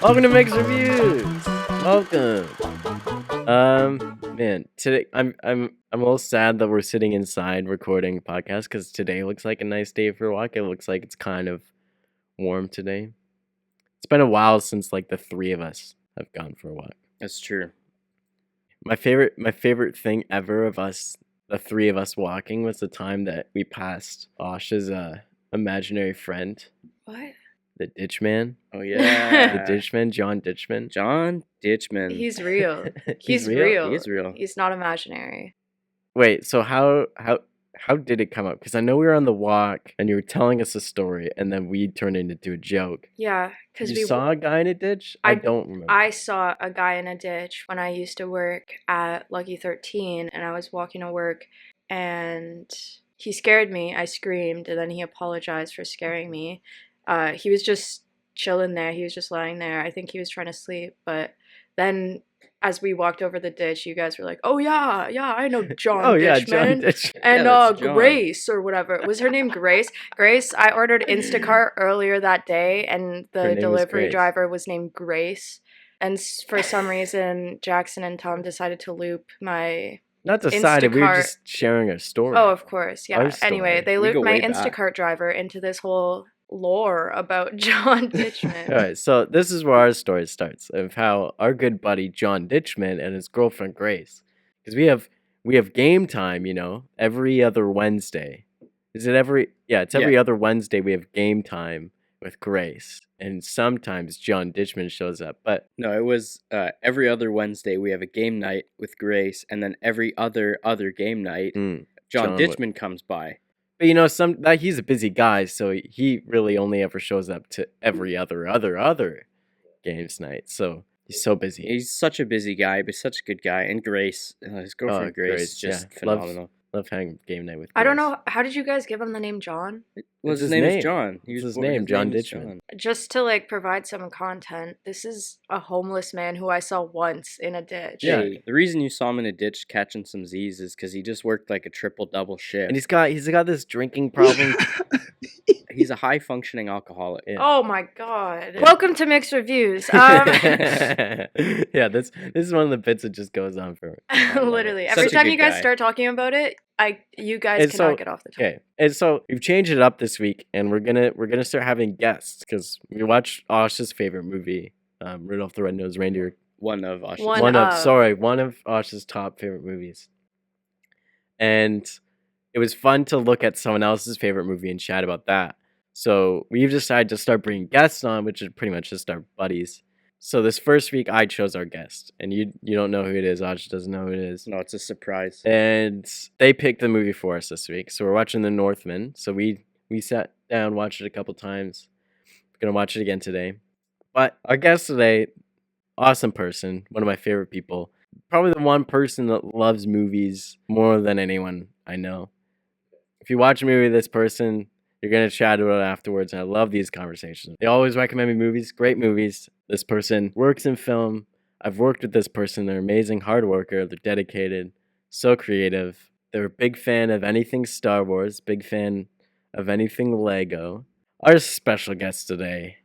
Welcome to Mixed Reviews. Welcome. Man, today I'm a little sad that we're sitting inside recording a podcast because today looks like a nice day for a walk. It looks like it's kind of warm today. It's been a while since like the three of us have gone for a walk. That's true. My favorite thing ever of us, the three of us walking, was the time that we passed Asha's imaginary friend. What? The Ditchman. Oh yeah. The Ditchman, John Ditchman. John Ditchman. He's real. He's real. He's real. He's not imaginary. Wait, so how did it come up? Because I know we were on the walk and you were telling us a story, and then we turned it into a joke. Yeah, because You saw a guy in a ditch? I don't remember. I saw a guy in a ditch when I used to work at Lucky 13, and I was walking to work, and he scared me. I screamed, and then he apologized for scaring me. He was just chilling there. He was just lying there. I think he was trying to sleep, but then as we walked over the ditch, you guys were like, "Oh yeah, I know John Oh Ditchman." yeah, John Ditchman. And that's John. Grace or whatever. Was her name Grace? Grace, I ordered Instacart earlier that day, and Her name the was delivery Grace. driver was named Grace. And for some reason, Jackson and Tom decided to loop my... Not decided, we were Instacart. just sharing our story. Oh, of course, Our yeah. story. Anyway, they We looped go my way back. Instacart driver into this whole lore about John Ditchman. All right, so this is where our story starts, of how our good buddy John Ditchman and his girlfriend Grace, because we have game time, every other Wednesday. Is it every? Yeah, it's every other Wednesday we have game time with Grace, and sometimes John Ditchman shows up. But No, it was every other Wednesday we have a game night with Grace, and then every other game night, John John Ditchman comes by. but he's a busy guy, so he really only ever shows up to every other games night. So he's so busy. He's such a busy guy, but such a good guy. And Grace, his girlfriend Grace, is just phenomenal. Love having game night with. I don't Grace. know, how did you guys give him the name John? Well, It's his his name name. is John. It's his name, John is Ditchman. Just to provide some content, this is a homeless man who I saw once in a ditch. Yeah. Hey, the reason you saw him in a ditch catching some Z's is because he just worked like a triple-double shift. And he's got this drinking problem. He's a high-functioning alcoholic. Yeah. Oh my god. Welcome to Mixed Reviews. Yeah, this is one of the bits that just goes on for Literally. Such Every a time good you guys guy. start talking about it, you guys And cannot so- get off the topic. Okay, and so we've changed it up this week, and we're gonna start having guests because we watched Asha's favorite movie, Rudolph the Red-Nosed Reindeer. One of Asha's. One One of Asha's top favorite movies, and it was fun to look at someone else's favorite movie and chat about that. So we've decided to start bringing guests on, which is pretty much just our buddies. So this first week, I chose our guest, and you don't know who it is. Asha doesn't know who it is. No, it's a surprise. And they picked the movie for us this week. So we're watching The Northman. So we sat down, watched it a couple times. We're going to watch it again today. But our guest today, awesome person, one of my favorite people. Probably the one person that loves movies more than anyone I know. If you watch a movie with this person, you're going to chat about it afterwards. And I love these conversations. They always recommend me movies, great movies. This person works in film. I've worked with this person. They're amazing, hard worker. They're dedicated, so creative. They're a big fan of anything Star Wars, big fan of anything Lego. Our special guest today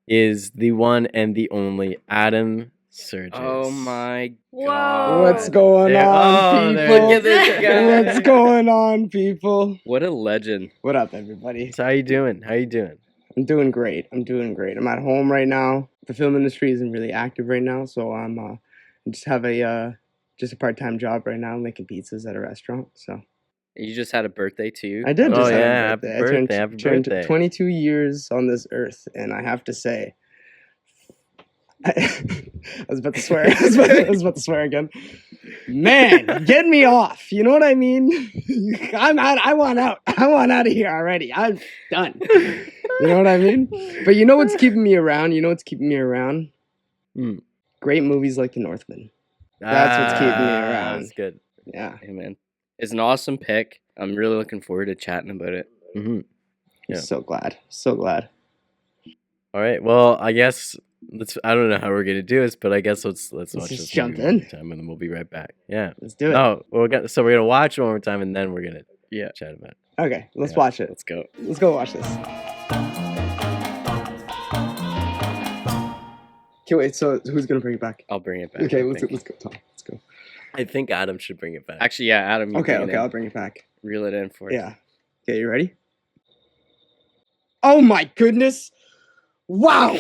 is the one and the only Adam Sourges. Oh my Whoa. god. What's going There- on, there- people? Look at this guy. What's going on, people? What a legend. What up, everybody? So how you doing? I'm doing great. I'm at home right now. The film industry isn't really active right now, so I just have a part-time job right now, making pizzas at a restaurant. So You just had a birthday too? I did. Oh, just have yeah, a happy birthday. birthday, I happy turned birthday. 22 years on this earth, and I have to say, I was about to swear. I was about to swear again. Man, get me off. You know what I mean? I'm out. I want out. I want out of here already. I'm done. You know what I mean? But you know what's keeping me around? Hmm. Great movies like The Northman. That's what's keeping me around. That's good. Yeah. Hey man, it's an awesome pick. I'm really looking forward to chatting about it. Mm-hmm. I'm Yeah. so glad. So glad. All right. Well, I guess let's. I don't know how we're gonna do this, but I guess let's watch just this jump movie one in. more time, and then we'll be right back. Yeah. Let's do it. No, we're gonna watch it one more time, and then we're gonna Yeah. chat about it. Okay, let's Yeah. watch it. Let's go. Let's go watch this. Okay, wait. So who's gonna bring it back? I'll bring it back. Okay, I let's think. go, Tom. Let's go. I think Adam should bring it back. Actually, yeah, Adam. You Okay, bring it okay, in. I'll bring it back. Reel it in for us. Yeah. Okay, you ready? Oh my goodness! Wow!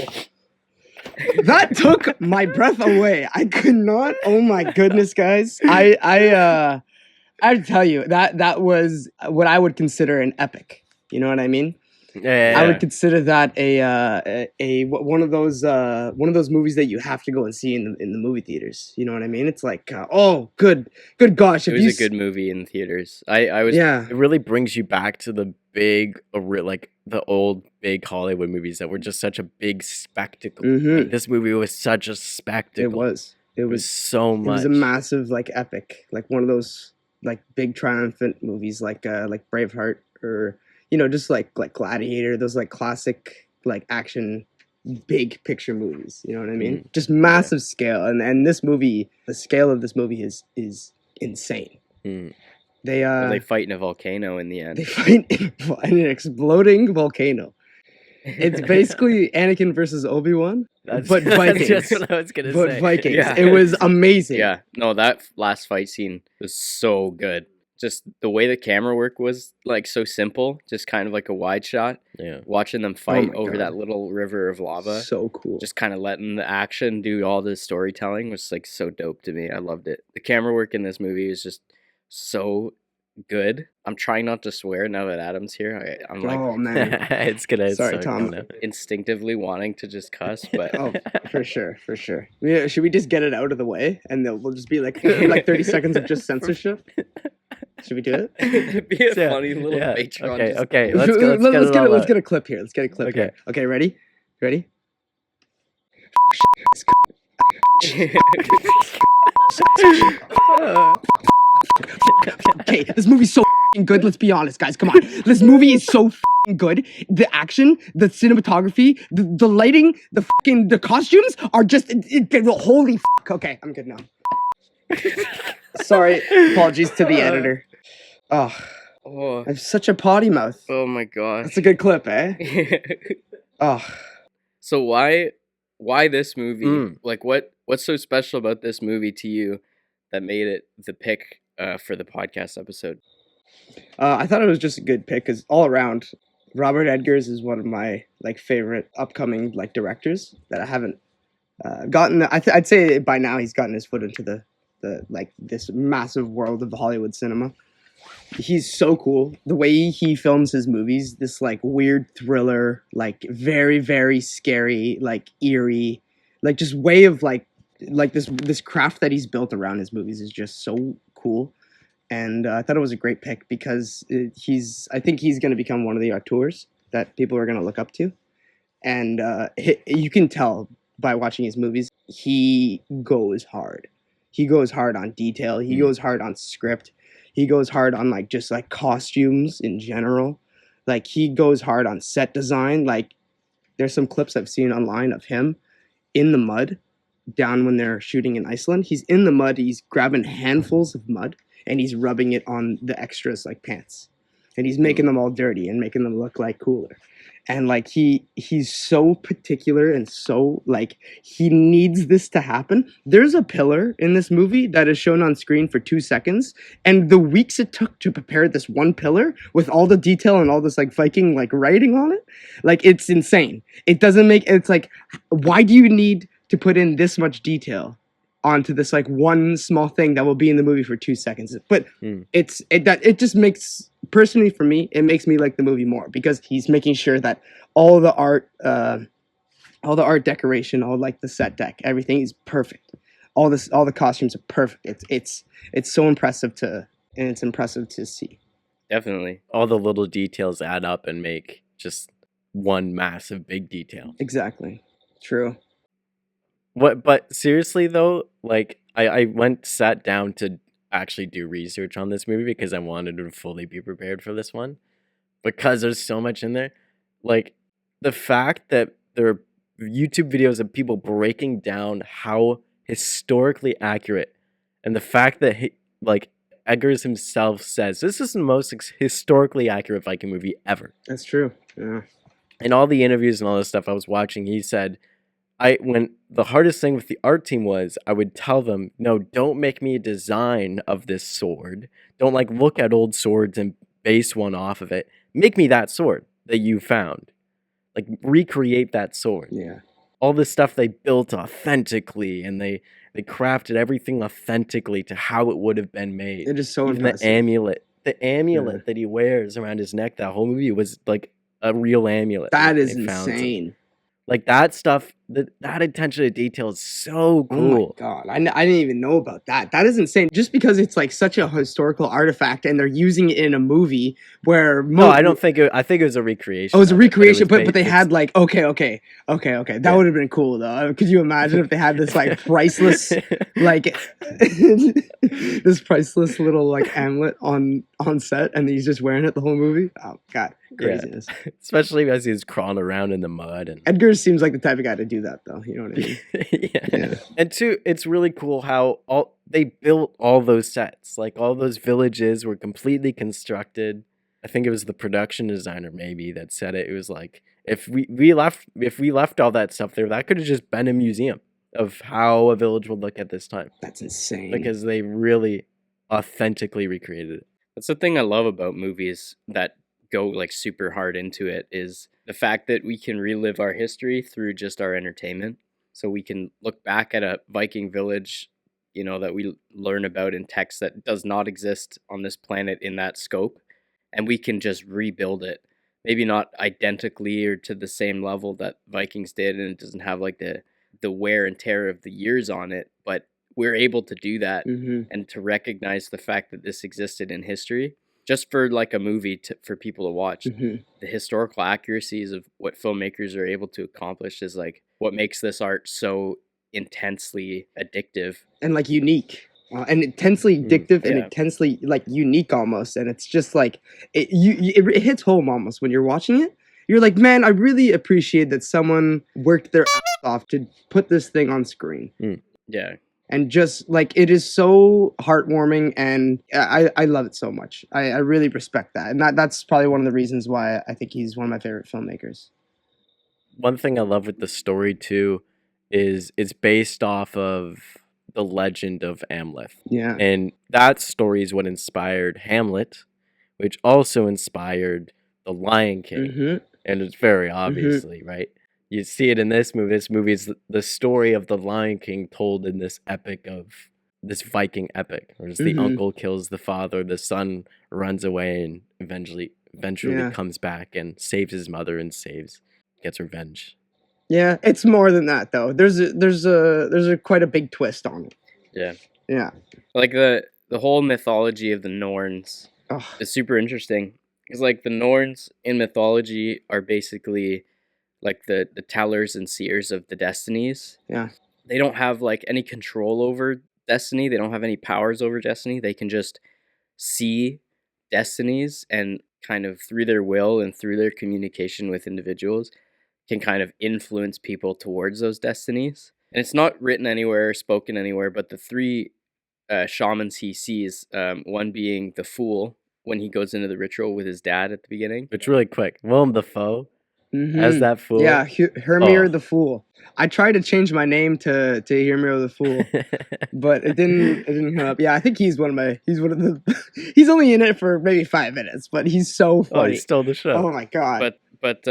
That took my breath away. I could not. Oh my goodness, guys! I tell you that was what I would consider an epic. You know what I mean? Yeah. I would consider that a one of those movies that you have to go and see in the movie theaters. You know what I mean? It's like oh good gosh, It was a good movie in theaters. I was. yeah. It really brings you back to the big, like the old big Hollywood movies that were just such a big spectacle. Mhm. Like, this movie was such a spectacle. It was So it much. was a massive like epic, like one of those like big triumphant movies like Braveheart or just like Gladiator, those like classic like action big picture movies, you know what I mean? Just massive scale, and this movie, the scale of this movie is insane. Mm. They fight in a volcano in the end. They fight in an exploding volcano. It's basically Anakin versus Obi-Wan, but Vikings. That's what I was gonna but say. Vikings. Yeah. It was amazing. Yeah, no, that last fight scene was so good. Just the way the camera work was like so simple, just kind of like a wide shot. Yeah. Watching them fight my over God. that little river of lava, So cool. just kind of letting the action do all the storytelling was like so dope to me. I loved it. The camera work in this movie is just so good. I'm trying not to swear now that Adam's here. I'm like oh man. it's gonna Sorry, start Tom. coming out. instinctively wanting to just cuss, but Oh, for sure. Yeah, should we just get it out of the way and then we'll just be like 30 seconds of just censorship? Should we do it? it'd be a Yeah, funny little yeah. Patreon. Okay, just- okay. Let's get it. Let's get a clip here. Let's get a clip Okay. here. Okay, ready? Ready? Okay, this movie's so f***ing good. Let's be honest, guys. Come on. This movie is so f***ing good. The action, the cinematography, the lighting, the costumes are just holy f***. Okay, I'm good now. Sorry, apologies to the editor. Oh, oh, I have such a potty mouth. oh my gosh. That's a good clip, eh? Oh, So why this movie? Mm. Like what's so special about this movie to you that made it the pick for the podcast episode? I thought it was just a good pick because all around, Robert Eggers is one of my like favorite upcoming like directors that I haven't gotten. I'd say by now he's gotten his foot into the like this massive world of Hollywood cinema. He's so cool. The way he films his movies, this like weird thriller, like very, very scary, like eerie, like just way of like this craft that he's built around his movies is just so cool. And I thought it was a great pick because I think he's going to become one of the auteurs that people are going to look up to. And you can tell by watching his movies, he goes hard. He goes hard on detail. He goes hard on script. He goes hard on like just like costumes in general. Like he goes hard on set design. Like there's some clips I've seen online of him in the mud down when they're shooting in Iceland. He's in the mud. He's grabbing handfuls of mud and he's rubbing it on the extras like pants. And he's making them all dirty and making them look like cooler. And like he's so particular and so like he needs this to happen. There's a pillar in this movie that is shown on screen for 2 seconds, and the weeks it took to prepare this one pillar with all the detail and all this like Viking like writing on it, like it's insane. It doesn't make it's like why do you need to put in this much detail onto this like one small thing that will be in the movie for 2 seconds? But it just makes, personally for me, it makes me like the movie more because he's making sure that all the art decoration, all like the set deck, everything is perfect. All the costumes are perfect. It's so impressive it's impressive to see. Definitely. All the little details add up and make just one massive big detail. Exactly. True. But seriously though, like I sat down to actually do research on this movie because I wanted to fully be prepared for this one. Because there's so much in there. Like the fact that there are YouTube videos of people breaking down how historically accurate, and the fact that like Eggers himself says this is the most historically accurate Viking movie ever. That's true. Yeah. In all the interviews and all this stuff I was watching, he said, when the hardest thing with the art team was, I would tell them, no, don't make me a design of this sword. Don't like look at old swords and base one off of it. Make me that sword that you found. Like recreate that sword. Yeah. All this stuff they built authentically, and they crafted everything authentically to how it would have been made. It is so Even impressive. the amulet that he wears around his neck, that whole movie was like a real amulet. That is they found. insane. Like that stuff, that attention to detail is so cool. Oh my god, I didn't even know about that. That is insane. Just because it's like such a historical artifact, and they're using it in a movie where no, I don't think I think it was a recreation. Oh, it was a recreation, but they based. had like okay. That Yeah. would have been cool though. Could you imagine if they had this like priceless like this priceless little like amulet on set, and he's just wearing it the whole movie? Oh god, craziness. Yeah. Especially as he's crawling around in the mud. And Edgar seems like the type of guy to do that though. You know what I mean? yeah. And two, it's really cool how they built all those sets. Like all those villages were completely constructed. I think it was the production designer maybe that said it. It was like if we left all that stuff there, that could have just been a museum of how a village would look at this time. That's insane. Because they really authentically recreated it. That's the thing I love about movies that go like super hard into it, is the fact that we can relive our history through just our entertainment. So we can look back at a Viking village, you know, that we learn about in text that does not exist on this planet in that scope, and we can just rebuild it. Maybe not identically or to the same level that Vikings did, and it doesn't have like the wear and tear of the years on it, but we're able to do that and to recognize the fact that this existed in history just for like a movie for people to watch. The historical accuracies of what filmmakers are able to accomplish is like what makes this art so intensely addictive and like unique. And intensely addictive and intensely like unique almost, and it's just like it hits home almost when you're watching it. You're like, man, I really appreciate that someone worked their ass off to put this thing on screen. Yeah. And just like it is so heartwarming, and I love it so much. I really respect that, and that's probably one of the reasons why I think he's one of my favorite filmmakers. One thing I love with the story too is it's based off of the legend of Amleth. Yeah. And that story is what inspired Hamlet, which also inspired The Lion King. And it's very obviously, right? You see it in this movie. This movie is the story of the Lion King told in this epic of this Viking epic, where the uncle kills the father, the son runs away, and eventually comes back and saves his mother and gets revenge. Yeah, it's more than that though. There's a quite a big twist on it. Yeah. Yeah. Like the whole mythology of the Norns is super interesting. Because like the Norns in mythology are basically like the tellers and seers of the destinies. Yeah. They don't have like any control over destiny. They don't have any powers over destiny. They can just see destinies and kind of through their will and through their communication with individuals can kind of influence people towards those destinies. And it's not written anywhere or spoken anywhere, but the three shamans he sees, one being the Fool when he goes into the ritual with his dad at the beginning. It's really quick. Willem Dafoe as that Fool. Yeah, Hermir the Fool. I tried to change my name to Hermir the Fool, but it didn't come up. Yeah, I think he's one of the he's only in it for maybe 5 minutes, but he's so funny. Oh, he stole the show. Oh my god. But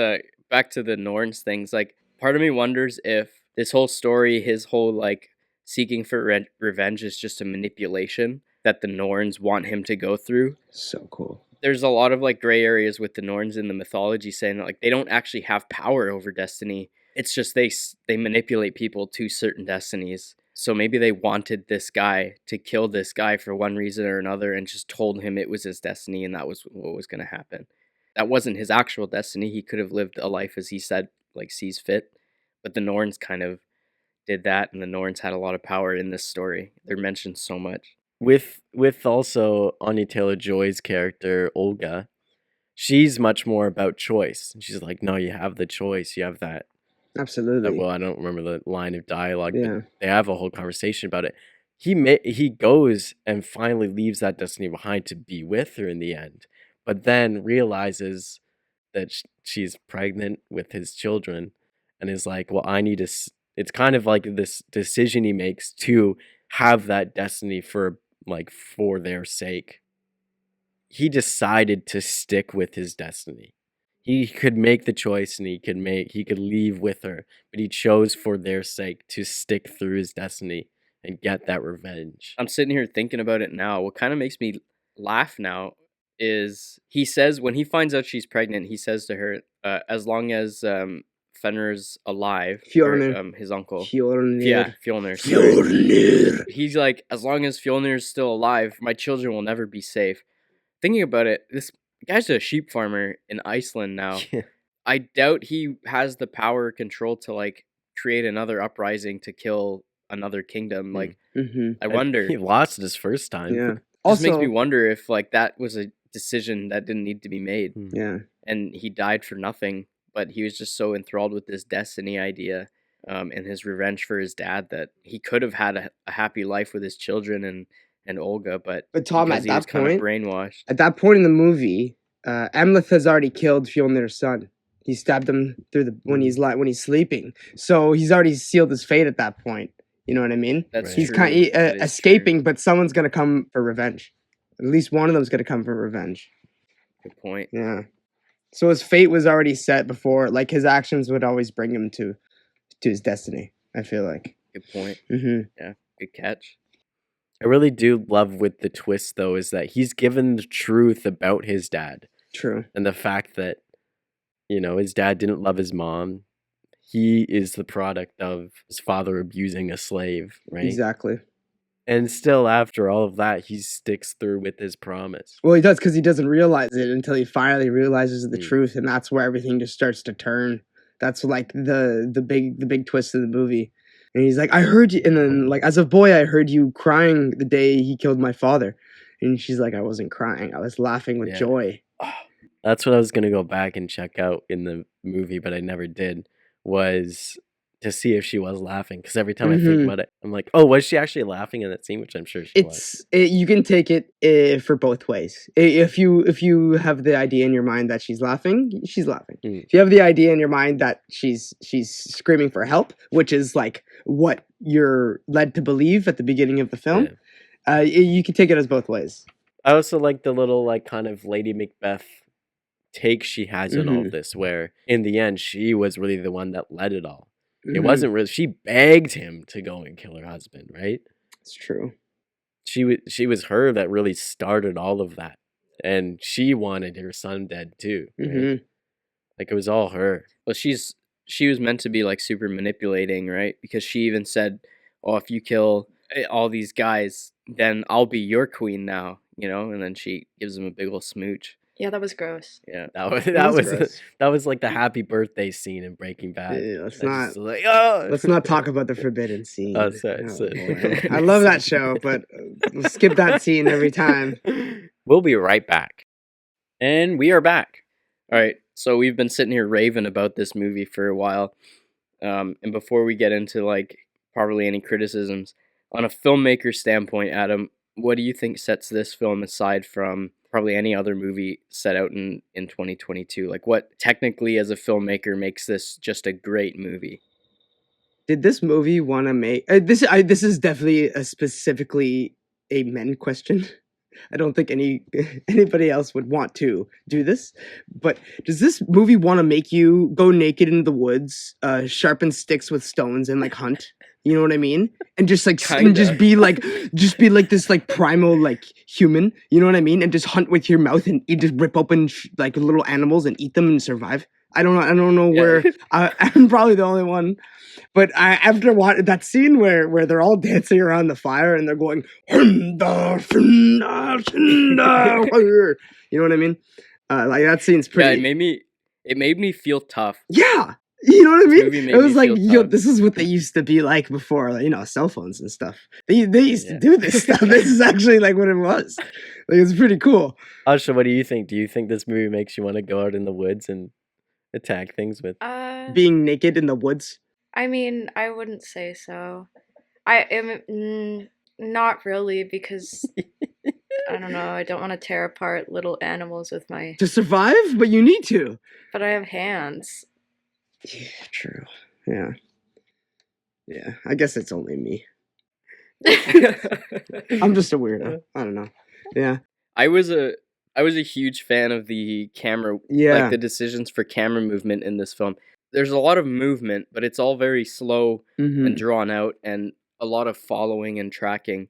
back to the Norns things, like part of me wonders if this whole story, his whole like seeking for revenge is just a manipulation that the Norns want him to go through. So cool. There's a lot of like gray areas with the Norns in the mythology saying that like they don't actually have power over destiny. It's just they manipulate people to certain destinies. So maybe they wanted this guy to kill this guy for one reason or another and just told him it was his destiny and that was what was going to happen. That wasn't his actual destiny. He could have lived a life as he said, like sees fit. But the Norns kind of did that, and the Norns had a lot of power in this story. They're mentioned so much. With also Anya Taylor-Joy's character, Olga, she's much more about choice. She's like, no, you have the choice. You have that Absolutely. Well, I don't remember the line of dialogue, Yeah. but they have a whole conversation about it. He goes and finally leaves that destiny behind to be with her in the end, but then realizes that she's pregnant with his children, and is like, well, I need to. It's kind of like this decision he makes to have that destiny for their sake. He decided to stick with his destiny. He could make the choice and he could leave with her, but he chose for their sake to stick through his destiny and get that revenge. I'm sitting here thinking about it now. What kind of makes me laugh now is he says when he finds out she's pregnant, he says to her, as long as Fenrir's alive, Fjolnir. his uncle. Fjolnir. Yeah, Fjolnir. Fjolnir. He's like, as long as Fjolnir's still alive, my children will never be safe. Thinking about it, this guy's a sheep farmer in Iceland now. Yeah. I doubt he has the power or control to like create another uprising to kill another kingdom. Like, I wonder. He lost it his first time. Yeah. Just makes me wonder if like that was a decision that didn't need to be made, Yeah. and he died for nothing. But he was just so enthralled with this destiny idea, and his revenge for his dad that he could have had a happy life with his children and Olga, but Tom, because at he was that kind of point, brainwashed. At that point in the movie, Amleth has already killed Fjolnir's son. He stabbed him through when he's sleeping. So he's already sealed his fate at that point. You know what I mean? That's He's true. kind That is escaping, true. but someone's gonna come for revenge. At least one of them's gonna come for revenge. Good point. Yeah. So his fate was already set before. Like his actions would always bring him to his destiny. I feel like. Good point. Mm-hmm. Good catch. I really do love with the twist though is that he's given the truth about his dad. True. And the fact that, his dad didn't love his mom. He is the product of his father abusing a slave, right? Exactly. And still, after all of that, he sticks through with his promise. Well, he does because he doesn't realize it until he finally realizes the truth, and that's where everything just starts to turn. That's like the big twist of the movie. And he's like, I heard you, and then like as a boy, I heard you crying the day he killed my father. And she's like, I wasn't crying, I was laughing with joy. That's what I was gonna go back and check out in the movie, but I never did. Was to see if she was laughing, because every time I think about it, I'm like, oh, was she actually laughing in that scene? Which I'm sure she was. You can take it for both ways. If you have the idea in your mind that she's laughing, she's laughing. If you have the idea in your mind that she's screaming for help, which is like what you're led to believe at the beginning of the film, you can take it as both ways. I also like the little like kind of Lady Macbeth take she has in all of this, where in the end she was really the one that led it all. It wasn't really, she begged him to go and kill her husband, right? It's true. She was her that really started all of that, and she wanted her son dead too. Right? Like it was all her. Well, she was meant to be like super manipulating, right? Because she even said, "Oh, if you kill all these guys, then I'll be your queen now," And then she gives him a big old smooch. Yeah, that was gross. Yeah, that was like the happy birthday scene in Breaking Bad. Yeah, let's not talk about the forbidden scene. Oh, sorry. I love that show, but we'll skip that scene every time. We'll be right back. And we are back. All right, so we've been sitting here raving about this movie for a while. And before we get into like probably any criticisms, on a filmmaker standpoint, Adam, what do you think sets this film aside from probably any other movie set out in 2022? Like what technically as a filmmaker makes this just a great movie? Did this movie want to make this is definitely specifically a men question. I don't think anybody else would want to do this, but does this movie want to make you go naked into the woods, sharpen sticks with stones and like hunt? You know what I mean? And just like just be like this like primal like human. You know what I mean? And just hunt with your mouth and you just rip open like little animals and eat them and survive. I don't know where I'm probably the only one. But after watching that scene where they're all dancing around the fire and they're going, you know what I mean? Like that scene's pretty. Yeah, it made me feel tough. Yeah, you know what I mean? It was like, tough. This is what they used to be like before, like, cell phones and stuff. They used to do this stuff. This is actually like what it was. Like it's pretty cool. Asha, what do you think? Do you think this movie makes you want to go out in the woods and attack things with? Being naked in the woods. I mean, I wouldn't say so. I am not really because I don't know. I don't want to tear apart little animals with my. To survive, but you need to. But I have hands. Yeah, true. Yeah. Yeah, I guess it's only me. I'm just a weirdo. I don't know. Yeah. I was a huge fan of the camera, Yeah. like the decisions for camera movement in this film. There's a lot of movement, but it's all very slow and drawn out, and a lot of following and tracking.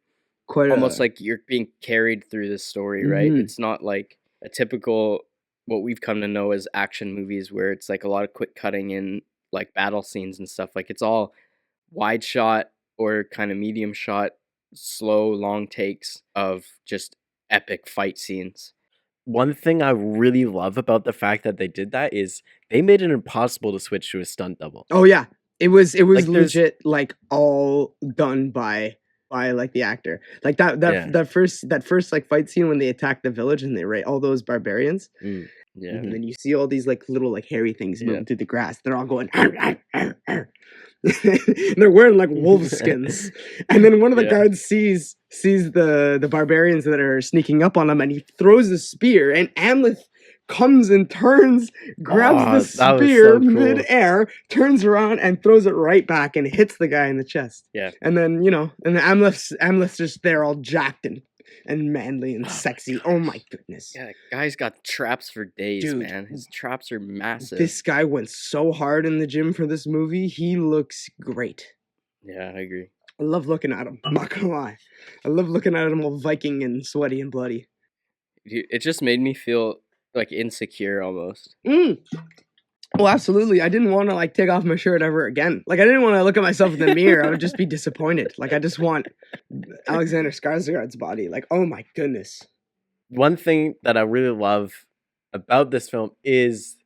Quite Almost like you're being carried through this story, right? It's not like a typical what we've come to know as action movies where it's like a lot of quick cutting in like battle scenes and stuff. Like it's all wide shot or kind of medium shot, slow, long takes of just epic fight scenes. One thing I really love about the fact that they did that is they made it impossible to switch to a stunt double. Oh yeah. It was Like, legit like all done by like the actor. Like that first like fight scene when they attack the village and they raid all those barbarians. Yeah. And then you see all these like little like hairy things moving through the grass. They're all going "Arr, arr, arr, arr." They're wearing like wolf skins. And then one of the guards sees the barbarians that are sneaking up on him, and he throws the spear, and Amleth comes and turns, grabs the spear mid-air, turns around and throws it right back and hits the guy in the chest. Yeah. And then, and then Amleth's just there all jacked and manly and sexy. Oh my goodness. Yeah, that guy's got traps for days, Dude, man. His traps are massive. This guy went so hard in the gym for this movie. He looks great. Yeah, I agree. I love looking at him. I'm not gonna lie. I love looking at him all Viking and sweaty and bloody. It just made me feel like insecure almost. Well, absolutely. I didn't want to like take off my shirt ever again. Like I didn't want to look at myself in the mirror. I would just be disappointed. Like I just want Alexander Skarsgård's body. Like, oh my goodness. One thing that I really love about this film is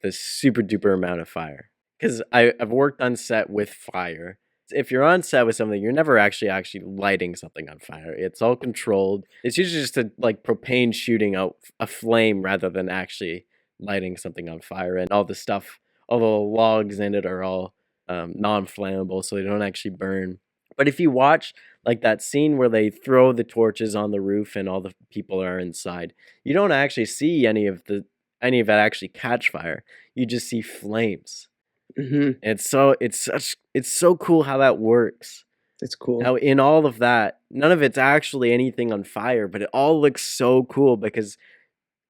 the super duper amount of fire. Because I've worked on set with fire. If you're on set with something, you're never actually lighting something on fire. It's all controlled. It's usually just like propane shooting out a flame rather than actually lighting something on fire. And all the stuff, all the logs in it are all non-flammable, so they don't actually burn. But if you watch like that scene where they throw the torches on the roof and all the people are inside, you don't actually see any of it actually catch fire. You just see flames. It's so cool how that works. It's cool. Now in all of that, none of it's actually anything on fire, but it all looks so cool because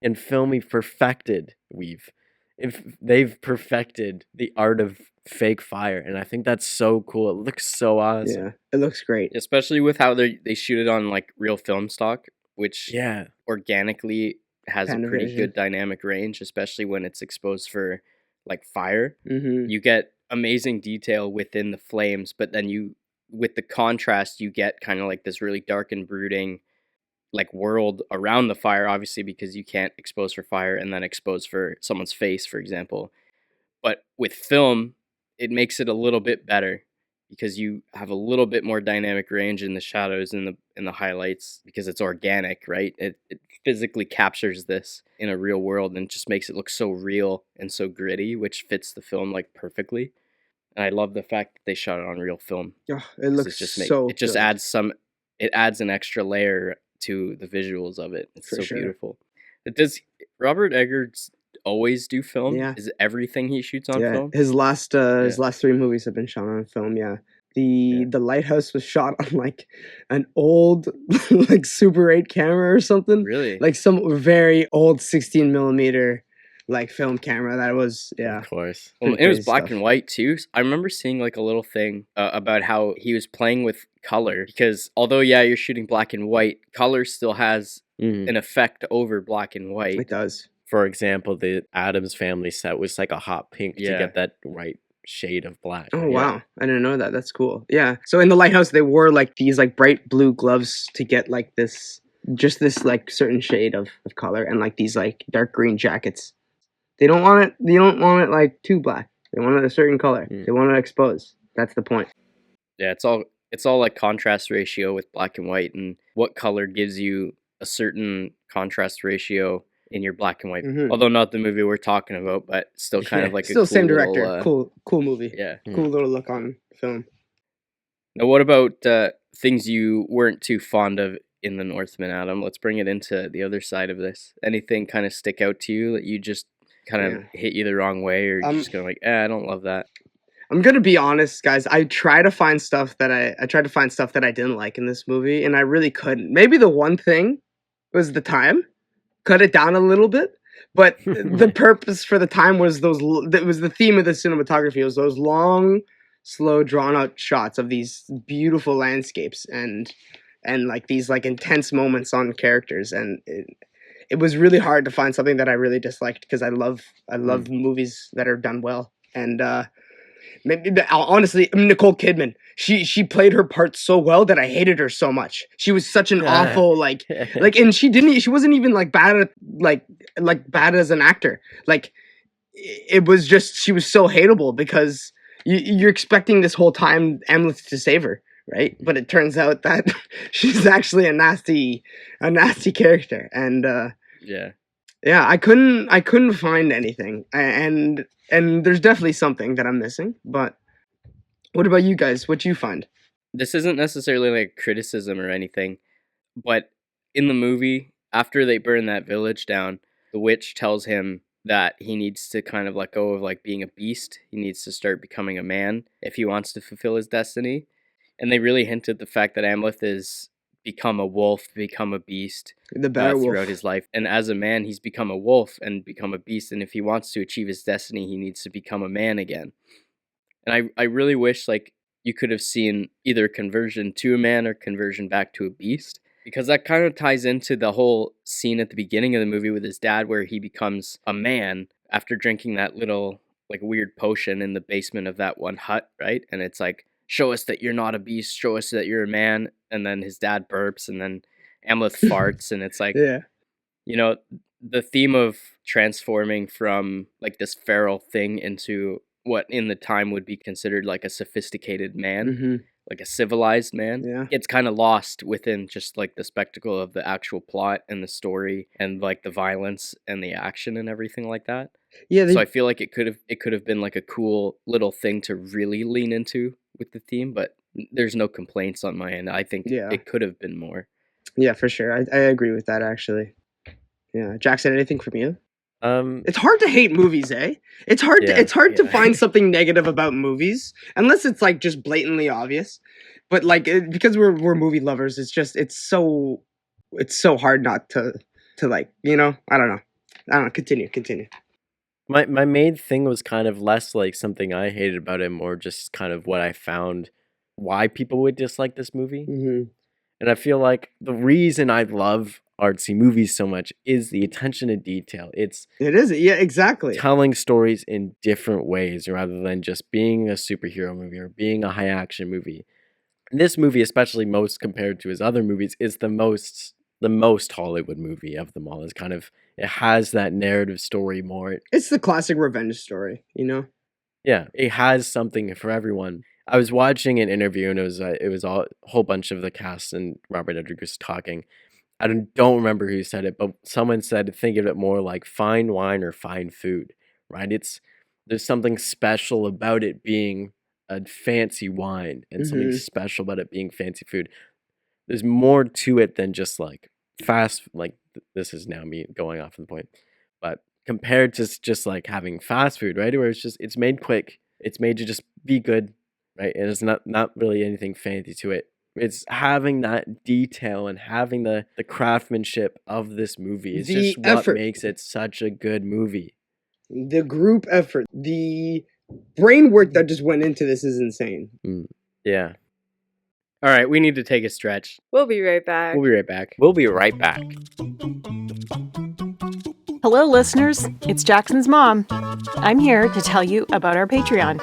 in film they've perfected the art of fake fire, and I think that's so cool. It looks so awesome. Yeah, it looks great. Especially with how they shoot it on like real film stock, which Yeah. organically has a pretty good dynamic range, especially when it's exposed for like fire. You get amazing detail within the flames, but then with the contrast, you get kind of like this really dark and brooding like world around the fire, obviously, because you can't expose for fire and then expose for someone's face, for example. But with film, it makes it a little bit better because you have a little bit more dynamic range in the shadows and the highlights because it's organic, right? It physically captures this in a real world and just makes it look so real and so gritty, which fits the film like perfectly. And I love the fact that they shot it on real film. Oh, it looks so it just good. adds an extra layer to the visuals of it. It's so beautiful. Does Robert Eggers always do film? Yeah. Is everything he shoots on film? His last 3 movies have been shot on film, yeah. The Lighthouse was shot on like an old like Super 8 camera or something. Really? Like some very old 16mm like film camera that was Of course. Well, it was black and white too. I remember seeing like a little thing about how he was playing with color because although you're shooting black and white, color still has an effect over black and white. It does. For example, the Addams Family set was like a hot pink to get that right shade of black. Oh wow, I didn't know that. That's cool. Yeah. So in the Lighthouse, they wore like these like bright blue gloves to get like this like certain shade of color, and like these like dark green jackets. They don't want it like too black. They want it a certain color. They want it exposed. That's the point. Yeah, it's all like contrast ratio with black and white, and what color gives you a certain contrast ratio in your black and white. Mhm. Although not the movie we're talking about, but still kind of like Still a cool same director. little, Cool movie. yeah. Cool little look on film. Now, what about things you weren't too fond of in The Northman, Adam? Let's bring it into the other side of this. Anything kind of stick out to you that you just kind of hit you the wrong way, or you're just kind of like, I don't love that? I'm gonna be honest, guys. I tried to find stuff that I didn't like in this movie, and I really couldn't. Maybe the one thing was the time. Cut it down a little bit, but the purpose for the time was that was the theme of the cinematography. It was those long, slow, drawn out shots of these beautiful landscapes and like these like intense moments on characters, and it was really hard to find something that I really disliked because I love movies that are done well. And honestly, Nicole Kidman, she played her part so well that I hated her so much. She was such an awful like, and she wasn't even like bad at like bad as an actor. Like it was just, she was so hateable because you're expecting this whole time Amleth to save her, right? But it turns out that she's actually a nasty character, and yeah, I couldn't find anything, and there's definitely something that I'm missing. But what about you guys? What'd you find? This isn't necessarily like criticism or anything, but in the movie, after they burn that village down, the witch tells him that he needs to kind of let go of like being a beast. He needs to start becoming a man if he wants to fulfill his destiny. And they really hinted the fact that Amleth is become a wolf, become a beast throughout his life. And as a man, he's become a wolf and become a beast. And if he wants to achieve his destiny, he needs to become a man again. And I really wish like you could have seen either conversion to a man or conversion back to a beast, because that kind of ties into the whole scene at the beginning of the movie with his dad where he becomes a man after drinking that little like weird potion in the basement of that one hut, right? And it's like, show us that you're not a beast, show us that you're a man. And then his dad burps, and then Amleth farts, and it's like, you know, the theme of transforming from like this feral thing into what in the time would be considered like a sophisticated man, like a civilized man, it's kind of lost within just like the spectacle of the actual plot and the story and like the violence and the action and everything like that. So I feel like it could have been like a cool little thing to really lean into with the theme, but there's no complaints on my end. I think it could have been more. Yeah, for sure. I agree with that, actually. Yeah. Jackson, anything from you? It's hard to hate movies, eh? It's hard to find something negative about movies, unless it's like just blatantly obvious. But like because we're movie lovers, it's so hard not to like, you know, I don't know. Continue. My main thing was kind of less like something I hated about it, more just kind of what I found why people would dislike this movie. And I feel like the reason I love artsy movies so much is the attention to detail. It is, yeah, exactly. Telling stories in different ways rather than just being a superhero movie or being a high action movie. And this movie, especially most compared to his other movies, is the most Hollywood movie of them all. It's kind of, it has that narrative story more. It's the classic revenge story, you know? Yeah, it has something for everyone. I was watching an interview, and it was a whole bunch of the cast and Robert Rodriguez talking. I don't remember who said it, but someone said think of it more like fine wine or fine food, right? There's something special about it being a fancy wine and something special about it being fancy food. There's more to it than just like fast, like this is now me going off the point, but compared to just like having fast food, right? Where it's made quick, it's made to just be good, right? And it's not really anything fancy to it. It's having that detail and having the craftsmanship of this movie. It's just what makes it such a good movie. The group effort, the brain work that just went into this is insane. Yeah. All right, we need to take a stretch. We'll be right back. We'll be right back. Hello, listeners. It's Jackson's mom. I'm here to tell you about our Patreon.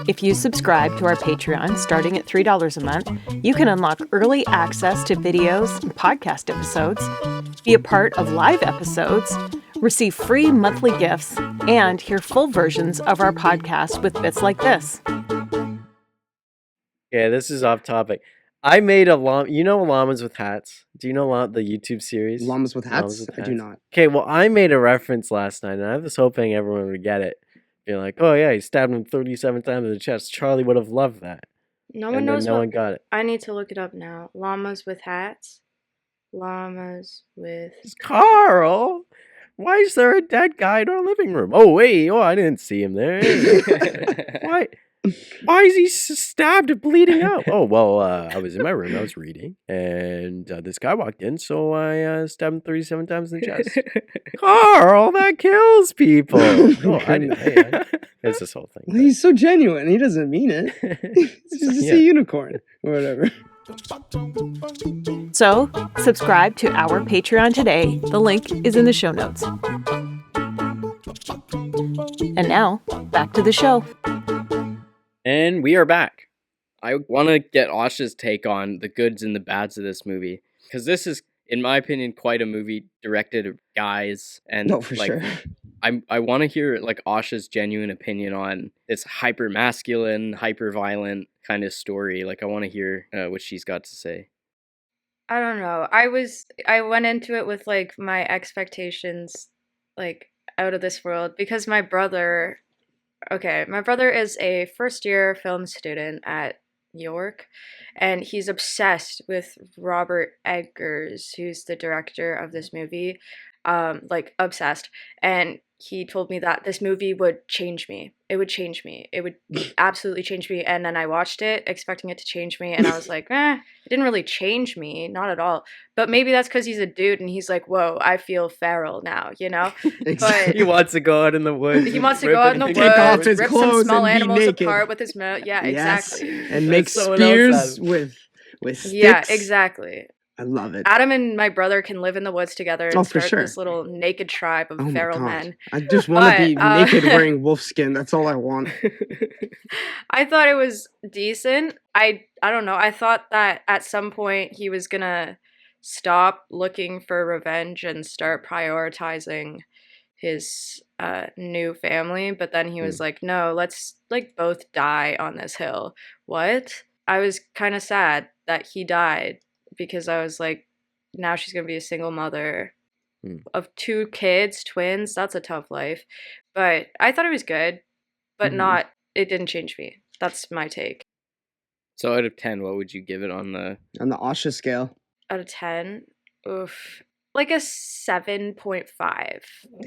If you subscribe to our Patreon starting at $3 a month, you can unlock early access to videos and podcast episodes, be a part of live episodes, receive free monthly gifts, and hear full versions of our podcast with bits like this. Yeah, this is off topic. I made a llama. You know llamas with hats? Do you know the YouTube series? Llamas with hats? Llamas with I do hats? not. Okay, well, I made a reference last night, and I was hoping everyone would get it. Being like, oh yeah, he stabbed him 37 times in the chest. Charlie would have loved that. No one And then knows no what. one got it. I need to look it up now. Llamas with hats. Llamas with. Carl, why is there a dead guy in our living room? Oh wait, I didn't see him there. Why? Why is he stabbed and bleeding out? Oh well, I was in my room. I was reading, and this guy walked in, so I stabbed him 37 times in the chest. Carl, that kills people. Oh, I didn't. Hey, it's this whole thing. Well, he's so genuine. He doesn't mean it. He's just Yeah. a unicorn or whatever. So, subscribe to our Patreon today. The link is in the show notes. And now, back to the show. And we are back. I want to get Asha's take on the goods and the bads of this movie, because this is, in my opinion, quite a movie directed at guys. And No, for sure. I want to hear like Asha's genuine opinion on this hyper masculine, hyper violent kind of story. Like I want to hear what she's got to say. I don't know. I went into it with like my expectations like out of this world because my brother is a first year film student at York, and he's obsessed with Robert Eggers, who's the director of this movie. Like obsessed. And he told me that this movie would change me. It would change me. It would absolutely change me. And then I watched it expecting it to change me, and I was like, it didn't really change me, not at all. But maybe that's because he's a dude and he's like, whoa, I feel feral now, you know? But He wants to go out in the woods. he wants to go out in the woods, Take off his rip some clothes small and be animals naked. apart with his mouth. Yeah, Yes. exactly. And make someone else spears with sticks. Yeah, exactly. I love it. Adam and my brother can live in the woods together and Oh, for start sure. this little naked tribe of Oh my feral God. men. I just want to be But, naked wearing wolf skin. That's all I want. I thought it was decent. I don't know. I thought that at some point he was gonna stop looking for revenge and start prioritizing his new family, but then he was like, no, let's like both die on this hill. What? I was kind of sad that he died because I was like, now she's gonna be a single mother of 2 kids, twins. That's a tough life. But I thought it was good, but it didn't change me. That's my take. So out of 10, what would you give it on the... On the Asha scale. Out of 10, oof, like a 7.5.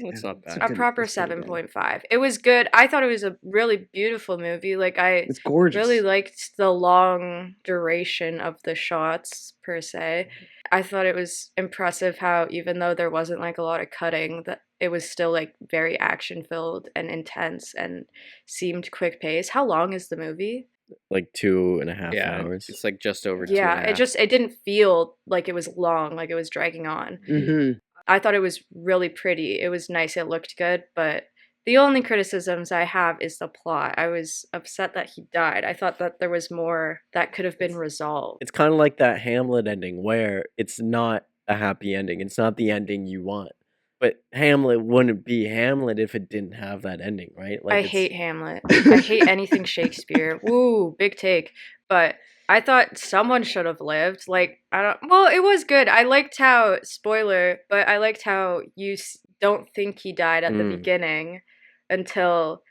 That's not bad. A proper That's pretty good. 7.5. It was good. I thought it was a really beautiful movie. Like I It's gorgeous. really liked the long duration of the shots per se. I thought it was impressive how even though there wasn't like a lot of cutting, that it was still like very action filled and intense and seemed quick pace. How long is the movie? Like 2.5 Yeah, hours. it's like just over 2.5. Yeah, it didn't feel like it was long, like it was dragging on. Mm-hmm. I thought it was really pretty. It was nice. It looked good, but the only criticisms I have is the plot. I was upset that he died. I thought that there was more that could have been resolved. It's kind of like that Hamlet ending where it's not a happy ending. It's not the ending you want. But Hamlet wouldn't be Hamlet if it didn't have that ending, right? Like I hate Hamlet. I hate anything Shakespeare. Woo, big take. But I thought someone should have lived. Like, well, it was good. I liked how, spoiler, but I liked how you don't think he died at the beginning until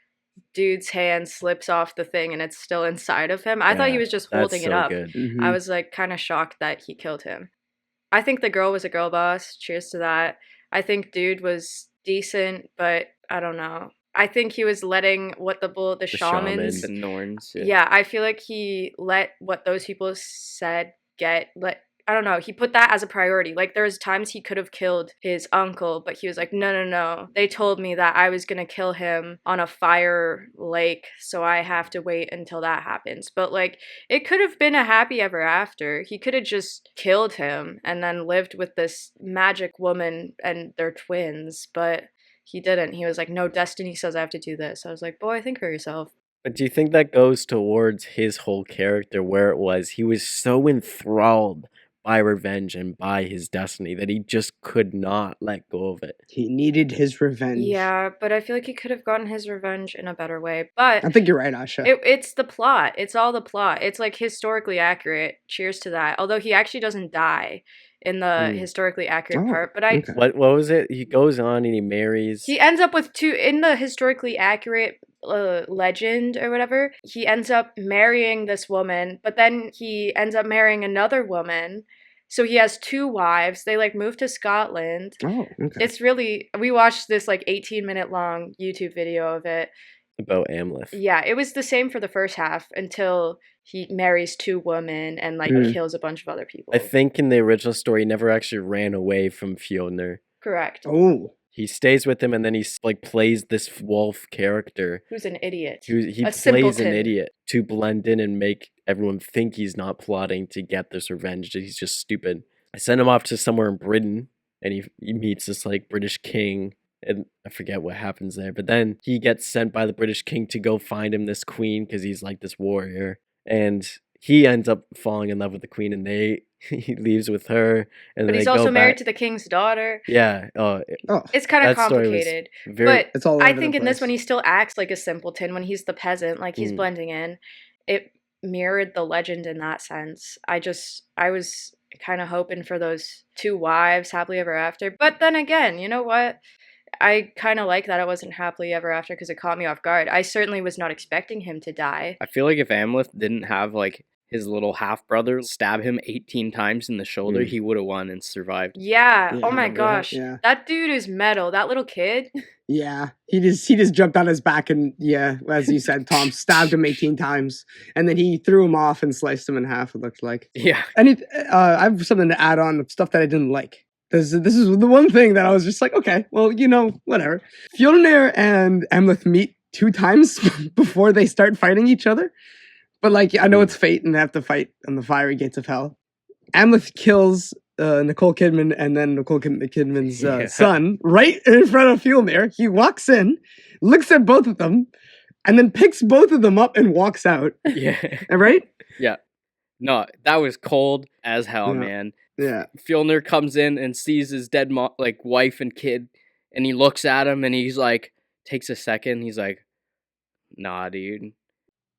dude's hand slips off the thing and it's still inside of him. I thought he was just holding it up. Good. Mm-hmm. I was like kind of shocked that he killed him. I think the girl was a girl boss. Cheers to that. I think dude was decent, but I don't know. I think he was letting what the shamans. The Norns. Yeah, I feel like he let what those people said I don't know, he put that as a priority. Like, there was times he could have killed his uncle, but he was like, no. They told me that I was gonna kill him on a fire lake, so I have to wait until that happens. But, like, it could have been a happy ever after. He could have just killed him and then lived with this magic woman and their twins, but he didn't. He was like, no, destiny says I have to do this. I was like, boy, think for yourself. But do you think that goes towards his whole character where it was he was so enthralled by revenge and by his destiny, that he just could not let go of it. He needed his revenge. Yeah, but I feel like he could have gotten his revenge in a better way. But I think you're right, Asha. it's the plot. It's all the plot. It's like historically accurate. Cheers to that. Although he actually doesn't die in the historically accurate part. But okay. What was it? He goes on and he marries. he ends up with two in the historically accurate legend or whatever. He ends up marrying this woman, but then he ends up marrying another woman. So he has two wives. They like move to Scotland. Oh, okay. It's really, we watched this like 18-minute long YouTube video of it. About Amleth. Yeah, it was the same for the first half until he marries two women and like kills a bunch of other people. I think in the original story, he never actually ran away from Fjolnir. Correct. Oh. He stays with him, and then he like plays this wolf character. Who's an idiot. He plays simpleton. an idiot to blend in and make everyone think he's not plotting to get this revenge. That he's just stupid. I send him off to somewhere in Britain, and he meets this like British king, and I forget what happens there. But then he gets sent by the British king to go find him this queen because he's like this warrior, and he ends up falling in love with the queen, and he leaves with her. And But he's also married to the king's daughter. Yeah. It's kind of That story was complicated. very. It's all I over think the in this place. one he still acts like a simpleton when he's the peasant, like he's blending in. It mirrored the legend in that sense. I was kind of hoping for those two wives happily ever after. But then again, you know what? I kind of like that it wasn't happily ever after because it caught me off guard. I certainly was not expecting him to die. I feel like if Amleth didn't have like his little half brother stab him 18 times in the shoulder, he would have won and survived. Yeah. Yeah, Oh my remember that? gosh. Yeah. That dude is metal. That little kid. Yeah, he just jumped on his back and as you said, Tom stabbed him 18 times, and then he threw him off and sliced him in half. It looked like. Yeah. And I have something to add on stuff that I didn't like. This is the one thing that I was just like, okay, well, whatever. Fjolnir and Amleth meet 2 times before they start fighting each other, but like I know it's fate and they have to fight on the fiery gates of hell. Amleth kills Nicole Kidman and then Nicole Kidman's son right in front of Fjolnir. He walks in, looks at both of them, and then picks both of them up and walks out. Yeah. Right? Yeah. No, that was cold as hell, man. Yeah. Fjolnir comes in and sees his dead wife and kid, and he looks at him and he's like, takes a second. He's like, nah, dude.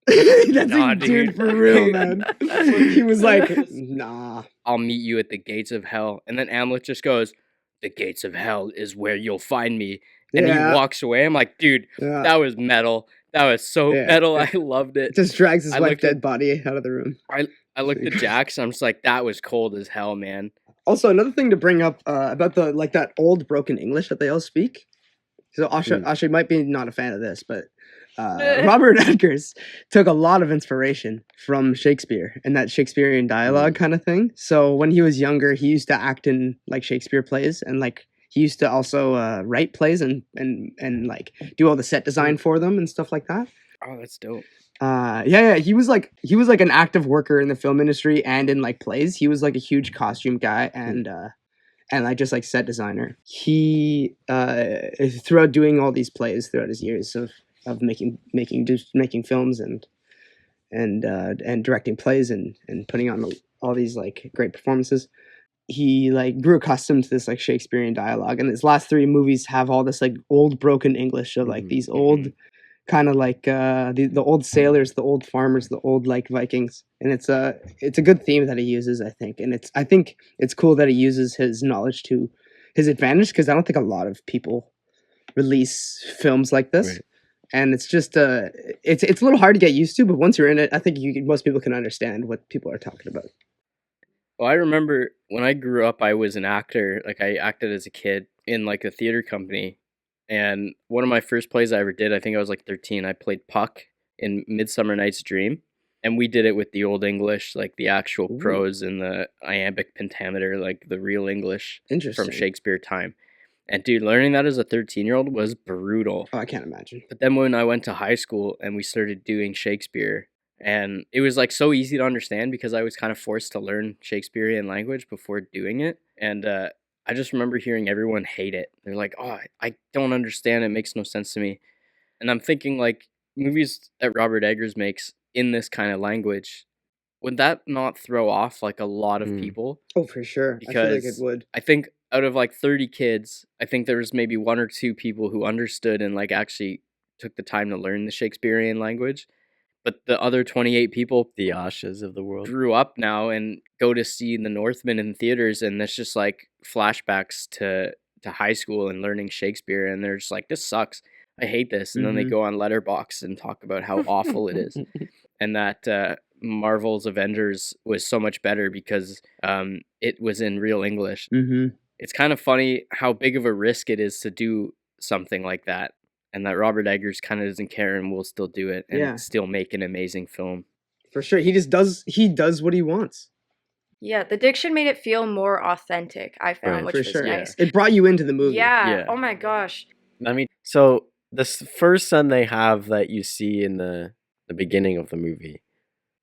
That's Nah, a dude dude. for real, man. He was like, nah. I'll meet you at the gates of hell. And then Amleth just goes, the gates of hell is where you'll find me. And he walks away. I'm like, dude, that was metal. That was so metal. I loved it. Just drags his I wife's looked at- dead body out of the room. I looked at Jax. I'm just like, that was cold as hell, man. Also, another thing to bring up about that old broken English that they all speak. So Asha might be not a fan of this, but Robert Edgars took a lot of inspiration from Shakespeare and that Shakespearean dialogue kind of thing. So when he was younger, he used to act in like Shakespeare plays, and like he used to also write plays and like do all the set design for them and stuff like that. Oh, that's dope. He was like an active worker in the film industry and in like plays. He was like a huge costume guy and like just like set designer. He throughout doing all these plays throughout his years of making films and directing plays and putting on all these like great performances, he like grew accustomed to this like Shakespearean dialogue, and his last 3 movies have all this like old broken English of like these old kind of like the old sailors, the old farmers, the old like Vikings, and it's a good theme that he uses, I think, and I think it's cool that he uses his knowledge to his advantage, because I don't think a lot of people release films like this. Right. And it's just it's a little hard to get used to, but once you're in it, I think most people can understand what people are talking about. Well, I remember when I grew up, I was an actor. Like I acted as a kid in like a theater company. And one of my first plays I ever did, I think I was like 13, I played Puck in Midsummer Night's Dream. And we did it with the Old English, like the actual prose and the iambic pentameter, like the real English from Shakespeare time. And dude, learning that as a 13-year-old was brutal. Oh, I can't imagine. But then when I went to high school and we started doing Shakespeare, and it was like so easy to understand because I was kind of forced to learn Shakespearean language before doing it. And I just remember hearing everyone hate it. They're like, oh, I don't understand. It makes no sense to me. And I'm thinking like movies that Robert Eggers makes in this kind of language, would that not throw off like a lot of people? Oh, for sure. I feel like it Because would. I think out of like 30 kids, I think there was maybe 1 or 2 people who understood and like actually took the time to learn the Shakespearean language. But the other 28 people The Ashas of the world. grew up now and go to see the Northman in theaters, and it's just like flashbacks to high school and learning Shakespeare, and they're just like, this sucks. I hate this. And then they Mhm. go on Letterboxd and talk about how awful it is. And that Marvel's Avengers was so much better because it was in real English. Mm-hmm. It's kind of funny how big of a risk it is to do something like that, and that Robert Eggers kind of doesn't care and will still do it and Yeah. still make an amazing film. For sure. He does what he wants. Yeah, the diction made it feel more authentic, I found, Right, which For was sure. nice. It brought you into the movie. Yeah. Yeah. Oh my gosh. I mean, so first son they have that you see in the beginning of the movie,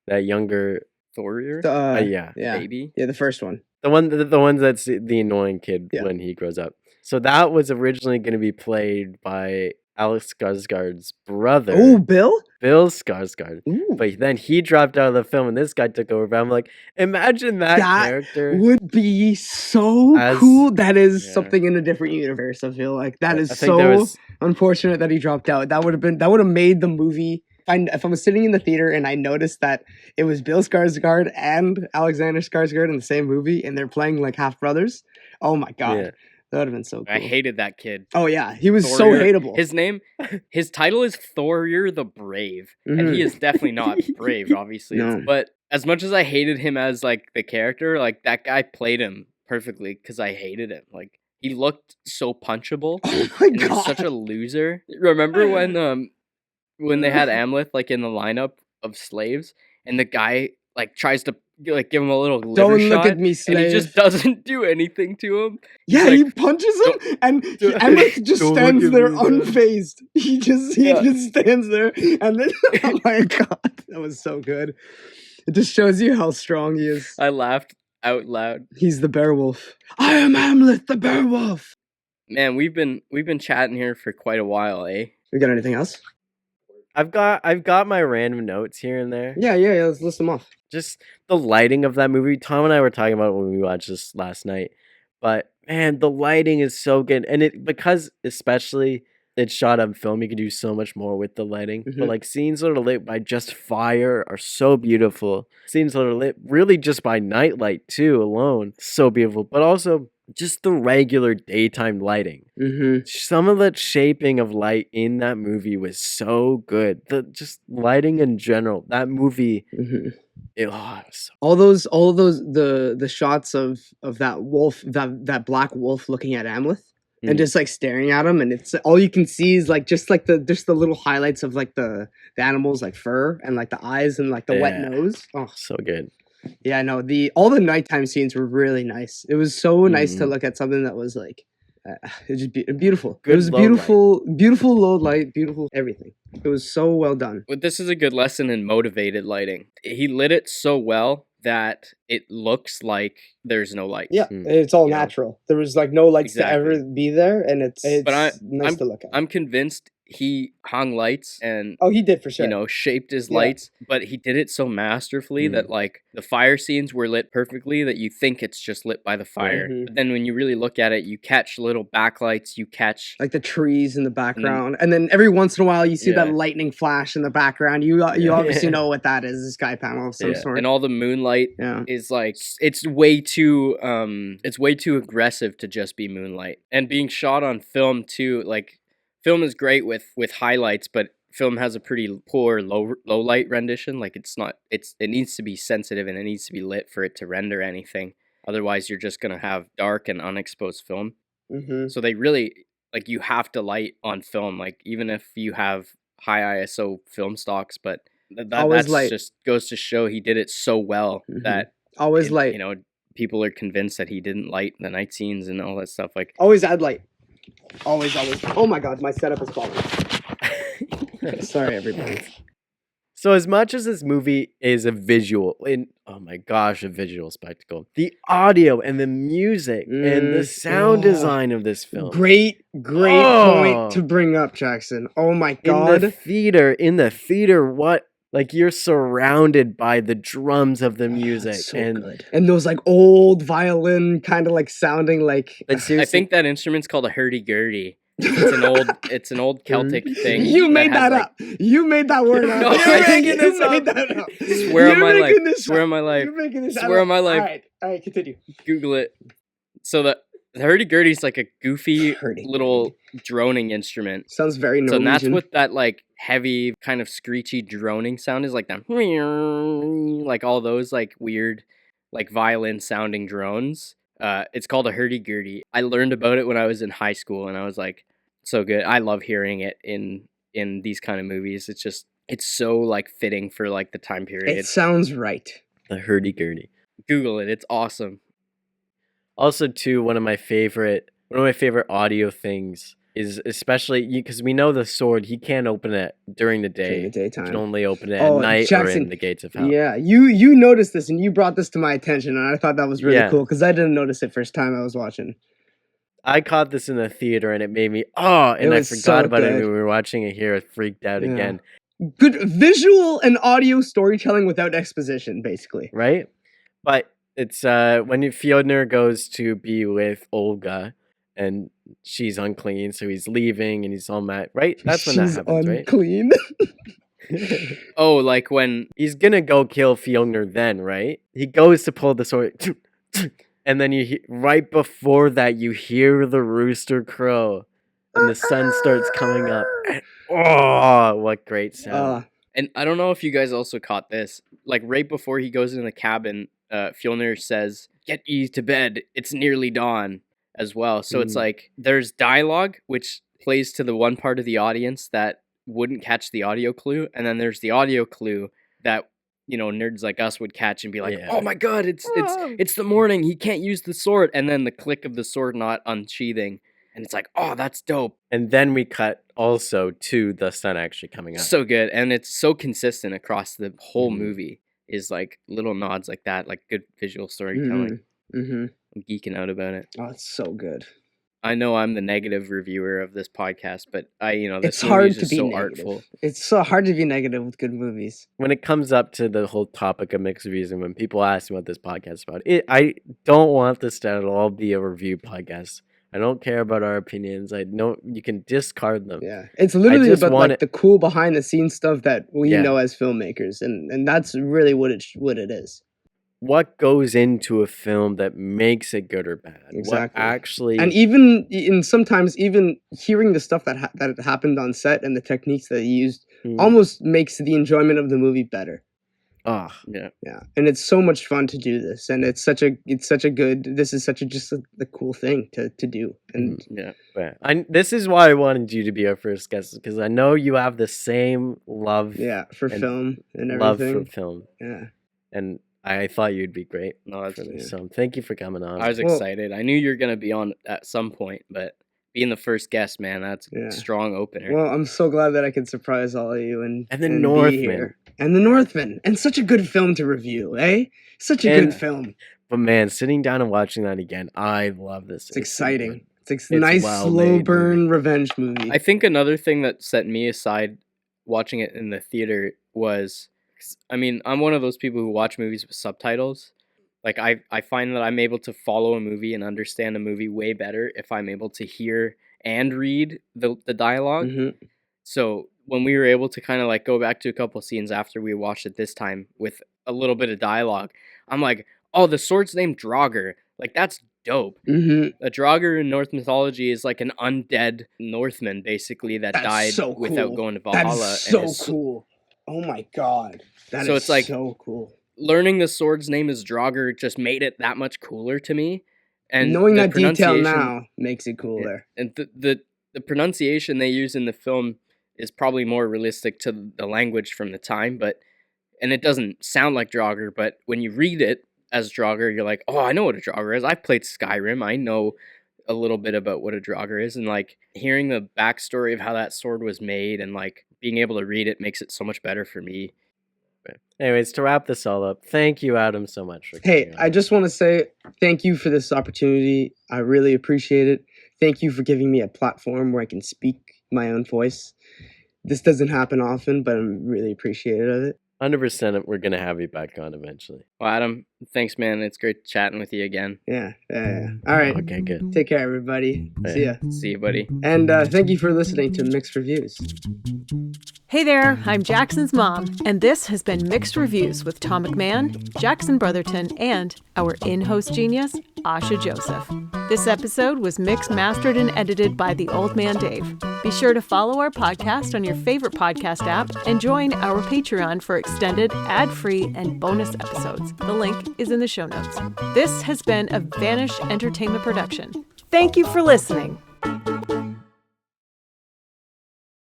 that younger, Thorir, yeah, Yeah. baby. Yeah, the first one. the one that's the annoying kid Yeah. when he grows up. So that was originally going to be played by Alex Skarsgård's brother, Oh, Bill? Bill Skarsgård. Ooh. But then he dropped out of the film, and this guy took over. But I'm like, imagine that That character. would be so As- cool. That is yeah. something in a different universe. I feel like that is I think there so was unfortunate that he dropped out. That would have made the movie. If I was sitting in the theater and I noticed that it was Bill Skarsgård and Alexander Skarsgård in the same movie and they're playing like half brothers. Oh my god, Yeah. that would have been so cool. I hated that kid. Oh yeah, he was so Thorir- hateable. His title is Thorir the Brave, and he is definitely not brave, obviously. No. But as much as I hated him as like the character, like that guy played him perfectly because I hated him. Like he looked so punchable, Oh my and he was god. such a loser. Remember when they had Amleth like in the lineup of slaves, and the guy like tries to like give him a little liver Don't look shot, at me, and slave. he just doesn't do anything to him. Yeah, like, he punches him, and Emmett just don't look stands at there me, man. unfazed. He just Yeah. stands there, and then oh my god, that was so good. It just shows you how strong he is. I laughed out loud. He's the bear wolf. I am Hamlet, the bear wolf. Man, we've been chatting here for quite a while, eh? We got anything else? I've got my random notes here and there. Yeah. Let's list them off. Just the lighting of that movie. Tom and I were talking about it when we watched this last night. But man, the lighting is so good. And it because especially it's shot on film, you can do so much more with the lighting. Mhm. But like scenes that are lit by just fire are so beautiful. Scenes that are lit really just by nightlight too alone. So beautiful. But also just the regular daytime lighting. Mm-hmm. Some of the shaping of light in that movie was so good. The just lighting in general. That movie, Mm-hmm. it was so All those the shots of that wolf, that black wolf looking at Amleth. And Mm. just like staring at him, and it's all you can see is like just the little highlights of like the animals like fur and like the eyes and like the wet Yeah. nose. Oh so good. yeah, no, all the nighttime scenes were really nice. It was so nice to Mhm. look at something that was like it was just beautiful. Good It was low light. beautiful low light, beautiful everything. It was so well done. But this is a good lesson in motivated lighting. He lit it so well that it looks like there's no light. Yeah, Mm. it's all You know? natural. There was like no lights to Exactly. ever be there, and it's But nice to look at. I'm convinced he hung lights and Oh, he did for sure. you know shaped his Yeah. lights, but he did it so masterfully that like the fire scenes were lit perfectly that you think it's just lit by the fire. Mhm. But then when you really look at it, you catch little backlights, you catch like the trees in the background, and then every once in a while you see that Yeah. lightning flash in the background. You Yeah. obviously know what that is. A sky panel of some Yeah. sort. and all the moonlight Yeah. is like it's way too aggressive to just be moonlight. And being shot on film too, like film is great with highlights, but film has a pretty poor low light rendition. Like it needs to be sensitive and it needs to be lit for it to render anything. Otherwise you're just gonna have dark and unexposed film. Mm-hmm. So they really like you have to light on film, like even if you have high ISO film stocks, but Always that's light. just goes to show he did it so well Mhm. that Always it- light. you know, people are convinced that he didn't light the night scenes and all that stuff. Like, Always add light. Always. Oh my god, my setup is falling. Sorry, everybody. So as much as this movie is a visual, oh my gosh, a visual spectacle, the audio and the music and the sound Oh. design of this film. Great Oh. point to bring up, Jackson. Oh my In god. the theater, what Like you're surrounded by the drums of the music, so and good. And those like old violin kind of like sounding like. but I seriously, think that instrument's called a hurdy-gurdy. It's an old Celtic thing. You made has, that like- up. You made that word up. No, you're making this You made up. that up. Swear on You're my life. making this Swear up. on my life. You're making this Swear on my life. All right, continue. Google it. So the hurdy-gurdy is like a goofy Hurdy-gurdy. little droning instrument. Sounds very So Norwegian. that's what that like heavy kind of screechy droning sound is, like that, like all those like weird like violin sounding drones. It's called a hurdy-gurdy. I learned about it when I was in high school, and I was like, so good. I love hearing it in these kind of movies. It's so like fitting for like the time period. It sounds right. the hurdy-gurdy. Google it. It's awesome. Also, too, one of my favorite audio things is especially because we know the sword. He can't open it during the day. During the He daytime. can only open it Oh, at night or Jackson, in the gates of hell. Yeah, you noticed this and you brought this to my attention, and I thought that was really Yeah. cool because I didn't notice it first time I was watching. I caught this in the theater and it made me and I was forgot so about it good. when we were watching it here. I freaked out Yeah. again. Good visual and audio storytelling without exposition, basically. Right? But it's when Fjodner goes to be with Olga and she's unclean, so he's leaving and he's all mad. Right? That's when She's that happens, unclean. right? Oh, like when He's gonna go kill Fjodner then, right? He goes to pull the sword. And then right before that, you hear the rooster crow, and the sun starts coming up. And, oh, what great sound! And I don't know if you guys also caught this. Like right before he goes in the cabin, Fjolnir says, "Get ye to bed. It's nearly dawn," as well. So it's like there's dialogue which plays to the one part of the audience that wouldn't catch the audio clue, and then there's the audio clue that nerds like us would catch and be like, Yeah. "Oh my god, it's the morning. He can't use the sword," and then the click of the sword not unsheathing, and it's like, "Oh, that's dope." And then we cut also to the sun actually coming up. So good, and it's so consistent across the whole Mhm. movie. Is like little nods like that, like good visual storytelling. Mm-hmm. I'm geeking out about it. Oh, it's so good. I know I'm the negative reviewer of this podcast, but this It's movie hard is to just be so negative. artful. It's so hard to be negative with good movies. When it comes up to the whole topic of mixed reviews, and when people ask me what this podcast is about, I don't want this to at all be a review podcast. I don't care about our opinions. I know you can discard them. Yeah, it's literally just about want like it- the cool behind the scenes stuff that we Yeah. know as filmmakers, and that's really what it is. What goes into a film that makes it good or bad? Exactly. What actually? And even sometimes even hearing the stuff that happened on set and the techniques that he used almost makes the enjoyment of the movie better. Oh, Yeah, Yeah, and it's so much fun to do this, and it's such a good. This is such the cool thing to do, and yeah. but this is why I wanted you to be our first guest, because I know you have the same love, for and film and love everything. for film, Yeah, and I thought you'd be great No, that's for this. Yeah. So thank you for coming on. I was Well- excited. I knew you were gonna be on at some point, but being the first guest, man, that's Yeah. a strong opener. well, I'm so glad that I could surprise all of you and And the be Northman. here. And the Northman, and such a good film to review, eh? Such a And- good film. But man, sitting down and watching that again, I love this. It's exciting. It's a nice slow well-made burn movie. revenge movie. I think another thing that set me aside watching it in the theater was, 'cause, I mean, I'm one of those people who watch movies with subtitles. Like I find that I'm able to follow a movie and understand a movie way better if I'm able to hear and read the dialogue. Mhm. So when we were able to kind of like go back to a couple scenes after we watched it this time with a little bit of dialogue, I'm like, oh, the sword's named Draugr. Like that's dope. Mhm. A Draugr in Norse mythology is like an undead Northman, basically, that That's died so without cool. going to That Valhalla. is so is cool. Oh my god. That So is it's like- so cool. learning the sword's name is Draugr just made it that much cooler to me. And Knowing the that detail pronunciation- now makes it cooler. and the pronunciation they use in the film is probably more realistic to the language from the time, and it doesn't sound like Draugr, but when you read it as Draugr, you're like, oh, I know what a Draugr is. I've played Skyrim. I know a little bit about what a Draugr is, and like hearing the backstory of how that sword was made and like being able to read it makes it so much better for me. Anyways, to wrap this all up, thank you, Adam, so much for Hey, coming I on. just want to say thank you for this opportunity. I really appreciate it. Thank you for giving me a platform where I can speak my own voice. this doesn't happen often, but I'm really appreciative of it. 100% we're going to have you back on eventually. Well, Adam, thanks, man. It's great chatting with you again. Yeah. All right. Okay, good. Take care, everybody. Yeah. See ya. See you, buddy. And thank you for listening to Mixed Reviews. Hey there, I'm Jackson's mom, and this has been Mixed Reviews with Tom McMahon, Jackson Brotherton, and our in-host genius, Asha Joseph. This episode was mixed, mastered, and edited by TheOldManDave. Be sure to follow our podcast on your favorite podcast app and join our Patreon for extended, ad-free, and bonus episodes. The link is in the show notes. This has been a Vanish Entertainment production. Thank you for listening.